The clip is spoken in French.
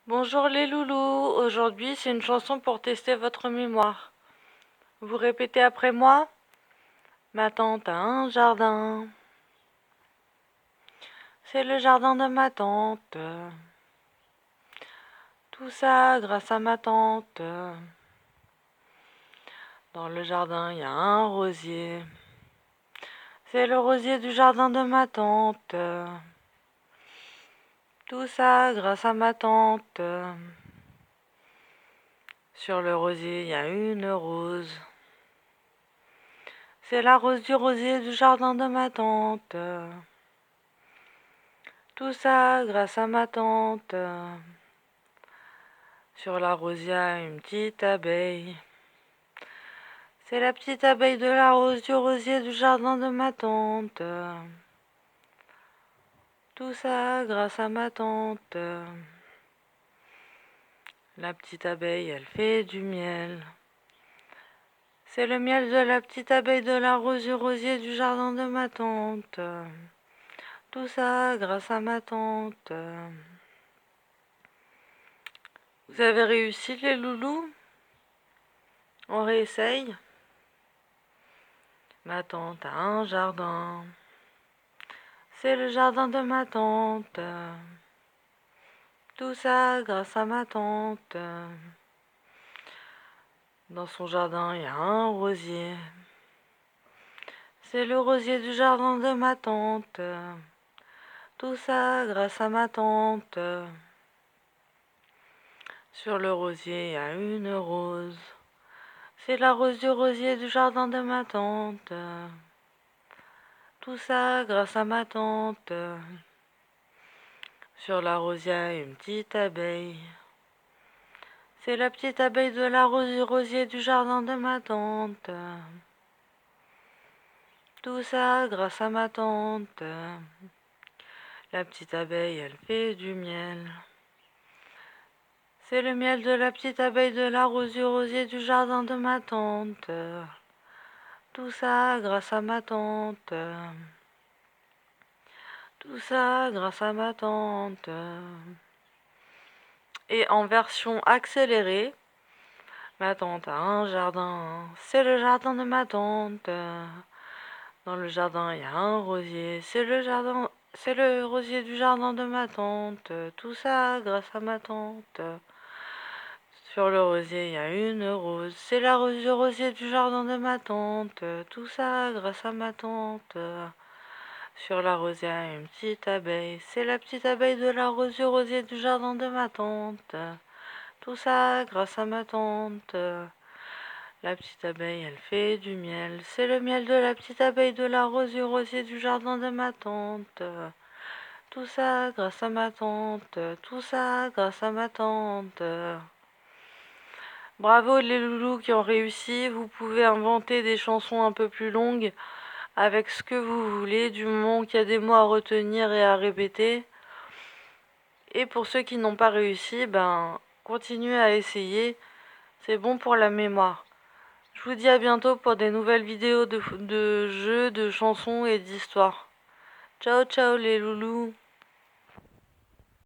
Bonjour les loulous, aujourd'hui c'est une chanson pour tester votre mémoire. Vous répétez après moi. Ma tante a un jardin, c'est le jardin de ma tante. Tout ça grâce à ma tante. Dans le jardin il y a un rosier, c'est le rosier du jardin de ma tante. Tout ça grâce à ma tante. Sur le rosier il y a une rose, c'est la rose du rosier du jardin de ma tante. Tout ça grâce à ma tante. Sur la rosière, une petite abeille. C'est la petite abeille de la rose du rosier du jardin de ma tante. Tout ça grâce à ma tante. La petite abeille, elle fait du miel. C'est le miel de la petite abeille de la rose du rosier du jardin de ma tante. Tout ça grâce à ma tante. Vous avez réussi les loulous? On réessaye. Ma tante a un jardin, c'est le jardin de ma tante. Tout ça grâce à ma tante. Dans son jardin, il y a un rosier, c'est le rosier du jardin de ma tante. Tout ça grâce à ma tante. Sur le rosier, il y a une rose, c'est la rose du rosier du jardin de ma tante. Tout ça grâce à ma tante. Sur la rosière, une petite abeille. C'est la petite abeille de la rose du rosier du jardin de ma tante. Tout ça grâce à ma tante. La petite abeille, elle fait du miel. C'est le miel de la petite abeille de la rose du rosier du jardin de ma tante. Tout ça grâce à ma tante. Tout ça grâce à ma tante. Et en version accélérée, ma tante a un jardin, c'est le jardin de ma tante. Dans le jardin, il y a un rosier, c'est le rosier du jardin de ma tante. Tout ça grâce à ma tante. Sur le rosier, il y a une rose, c'est la rose du rosier du jardin de ma tante. Tout ça grâce à ma tante. Sur la rosière, il y a une petite abeille, c'est la petite abeille de la rose du rosier du jardin de ma tante. Tout ça grâce à ma tante. La petite abeille, elle fait du miel. C'est le miel de la petite abeille de la rose du rosier du jardin de ma tante. Tout ça grâce à ma tante. Tout ça grâce à ma tante. Bravo les loulous qui ont réussi. Vous pouvez inventer des chansons un peu plus longues avec ce que vous voulez, du moment qu'il y a des mots à retenir et à répéter. Et pour ceux qui n'ont pas réussi, continuez à essayer. C'est bon pour la mémoire. Je vous dis à bientôt pour des nouvelles vidéos de jeux, de chansons et d'histoires. Ciao ciao les loulous.